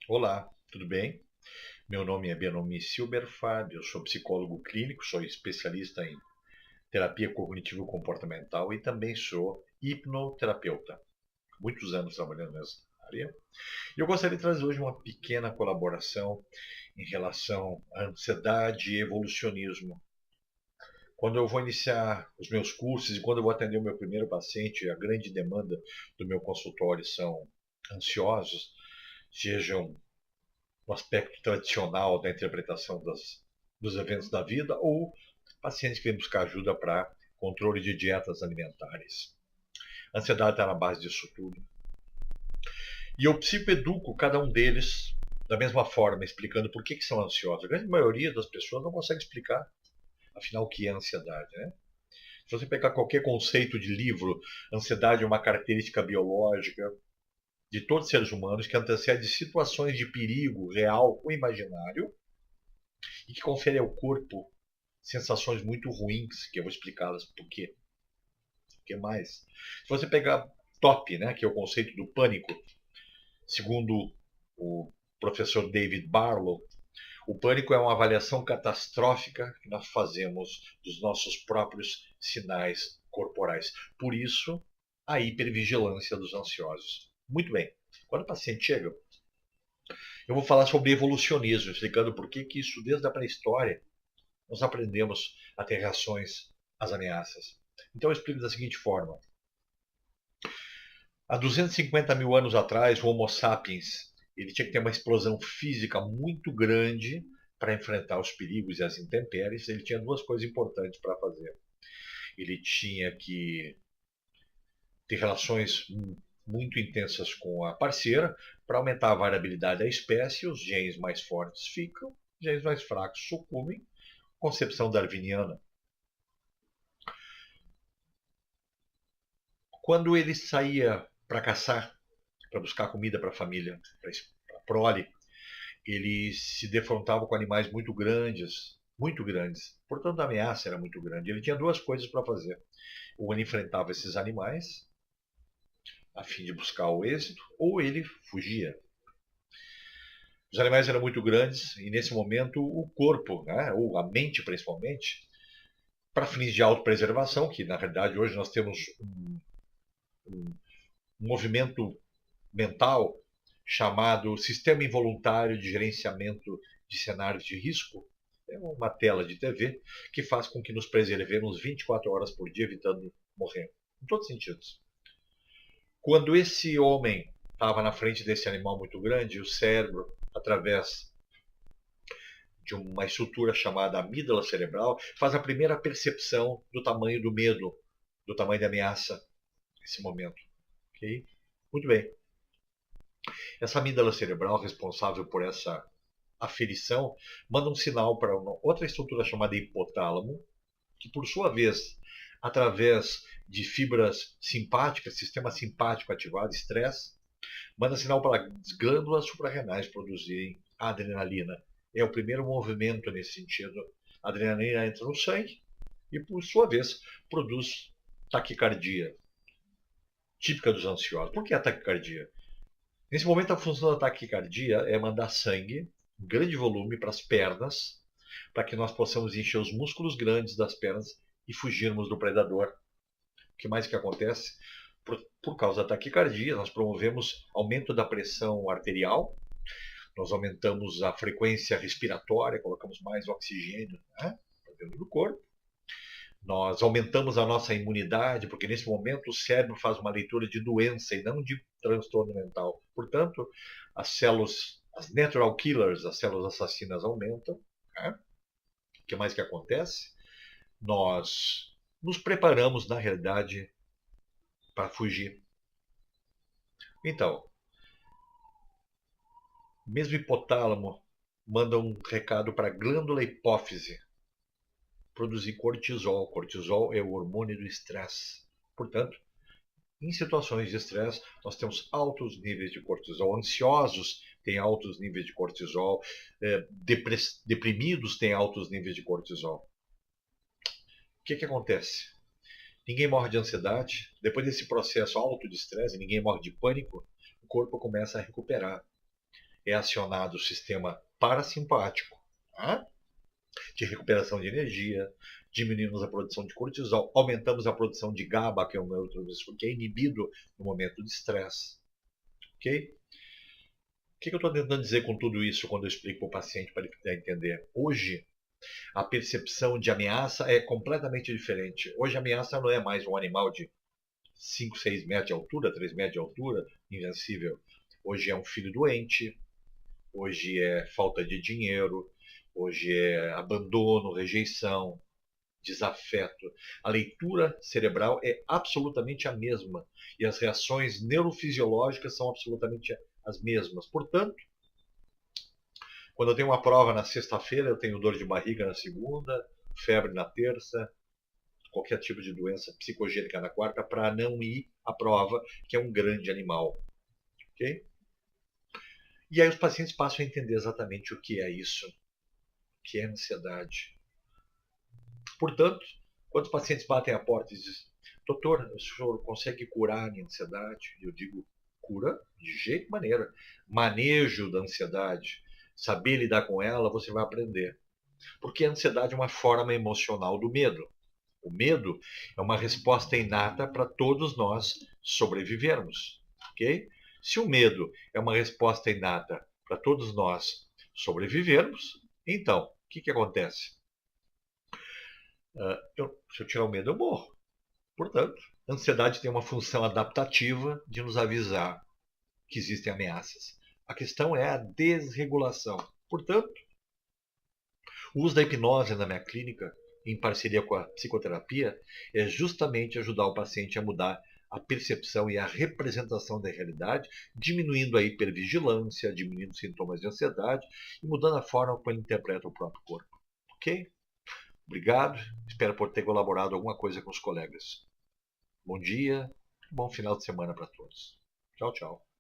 Olá, tudo bem? Meu nome é Benomi Silberfard, eu sou psicólogo clínico, sou especialista em terapia cognitivo-comportamental e também sou hipnoterapeuta. Muitos anos trabalhando nessa área. E eu gostaria de trazer hoje uma pequena colaboração em relação à ansiedade e evolucionismo. Quando eu vou iniciar os meus cursos e quando eu vou atender o meu primeiro paciente, a grande demanda do meu consultório são ansiosos, sejam no aspecto tradicional da interpretação dos eventos da vida, ou pacientes que vêm buscar ajuda para controle de dietas alimentares. A ansiedade está na base disso tudo. E eu psicoeduco cada um deles da mesma forma, explicando por que são ansiosos. A grande maioria das pessoas não consegue explicar, afinal, o que é ansiedade. Né? Se você pegar qualquer conceito de livro, ansiedade é uma característica biológica de todos os seres humanos que antecede situações de perigo real ou imaginário e que confere ao corpo sensações muito ruins, que eu vou explicá-las por quê. O que mais? Se você pegar TOP, né, que é o conceito do pânico, segundo o professor David Barlow, o pânico é uma avaliação catastrófica que nós fazemos dos nossos próprios sinais corporais. Por isso, a hipervigilância dos ansiosos. Muito bem. Quando o paciente chega, eu vou falar sobre evolucionismo, explicando por que isso, desde a pré-história, nós aprendemos a ter reações às ameaças. Então eu explico da seguinte forma. Há 250 mil anos atrás, o Homo sapiens ele tinha que ter uma explosão física muito grande para enfrentar os perigos e as intempéries. Ele tinha duas coisas importantes para fazer. Ele tinha que ter relações muito intensas com a parceira para aumentar a variabilidade da espécie. Os genes mais fortes ficam, os genes mais fracos sucumbem. Concepção darwiniana. Quando ele saía para caçar, para buscar comida para a família, para a prole, ele se defrontava com animais muito grandes, muito grandes. Portanto, a ameaça era muito grande. Ele tinha duas coisas para fazer. Ou ele enfrentava esses animais, a fim de buscar o êxito, ou ele fugia. Os animais eram muito grandes e, nesse momento, o corpo, né, ou a mente principalmente, para fins de autopreservação, que na realidade hoje nós temos um movimento mental chamado Sistema Involuntário de Gerenciamento de Cenários de Risco. É uma tela de TV que faz com que nos preservemos 24 horas por dia, evitando morrer. Em todos os sentidos. Quando esse homem estava na frente desse animal muito grande, o cérebro, através de uma estrutura chamada amígdala cerebral, faz a primeira percepção do tamanho do medo, do tamanho da ameaça nesse momento. Okay? Muito bem. Essa amígdala cerebral responsável por essa aferição manda um sinal para uma outra estrutura chamada hipotálamo, que por sua vez, através de fibras simpáticas, sistema simpático ativado, estresse, manda sinal para as glândulas suprarrenais produzirem adrenalina. É o primeiro movimento nesse sentido. A adrenalina entra no sangue e, por sua vez, produz taquicardia, típica dos ansiosos. Por que a taquicardia? Nesse momento, a função da taquicardia é mandar sangue em grande volume para as pernas, para que nós possamos encher os músculos grandes das pernas e fugirmos do predador. O que mais que acontece? Por causa da taquicardia, nós promovemos aumento da pressão arterial, nós aumentamos a frequência respiratória, colocamos mais oxigênio, né, dentro do corpo. Nós aumentamos a nossa imunidade, porque nesse momento o cérebro faz uma leitura de doença e não de transtorno mental. Portanto, as células, as natural killers, as células assassinas aumentam. Né? O que mais que acontece? Nós nos preparamos, na realidade, para fugir. Então, mesmo hipotálamo manda um recado para a glândula hipófise produzir cortisol. Cortisol é o hormônio do estresse. Portanto, em situações de estresse, nós temos altos níveis de cortisol. Ansiosos têm altos níveis de cortisol. Deprimidos têm altos níveis de cortisol. O que acontece? Ninguém morre de ansiedade. Depois desse processo alto de estresse, ninguém morre de pânico. O corpo começa a recuperar. é acionado o sistema parasimpático, tá? De recuperação de energia, diminuímos a produção de cortisol, aumentamos a produção de GABA, que é um neurotransmissor que é inibido no momento de estresse. Ok? O que eu estou tentando dizer com tudo isso quando eu explico para o paciente para ele poder entender? Hoje, a percepção de ameaça é completamente diferente. Hoje, a ameaça não é mais um animal de 5, 6 metros de altura, 3 metros de altura, invencível. Hoje é um filho doente, hoje é falta de dinheiro, hoje é abandono, rejeição, desafeto. A leitura cerebral é absolutamente a mesma e as reações neurofisiológicas são absolutamente as mesmas. Portanto, quando eu tenho uma prova na sexta-feira, eu tenho dor de barriga na segunda, febre na terça, qualquer tipo de doença psicogênica na quarta, para não ir à prova, que é um grande animal. Okay? E aí os pacientes passam a entender exatamente o que é isso, o que é ansiedade. Portanto, quando os pacientes batem a porta e dizem, doutor, o senhor consegue curar a minha ansiedade? Eu digo, cura? De jeito maneira. Manejo da ansiedade, saber lidar com ela, você vai aprender. Porque a ansiedade é uma forma emocional do medo. O medo é uma resposta inata para todos nós sobrevivermos. Ok? Se o medo é uma resposta inata para todos nós sobrevivermos, então, o que acontece? Se eu tirar o medo, eu morro. Portanto, a ansiedade tem uma função adaptativa de nos avisar que existem ameaças. A questão é a desregulação. Portanto, o uso da hipnose na minha clínica, em parceria com a psicoterapia, é justamente ajudar o paciente a mudar a percepção e a representação da realidade, diminuindo a hipervigilância, diminuindo sintomas de ansiedade e mudando a forma como ele interpreta o próprio corpo. Ok? Obrigado. Espero por ter colaborado alguma coisa com os colegas. Bom dia, bom final de semana para todos. Tchau, tchau.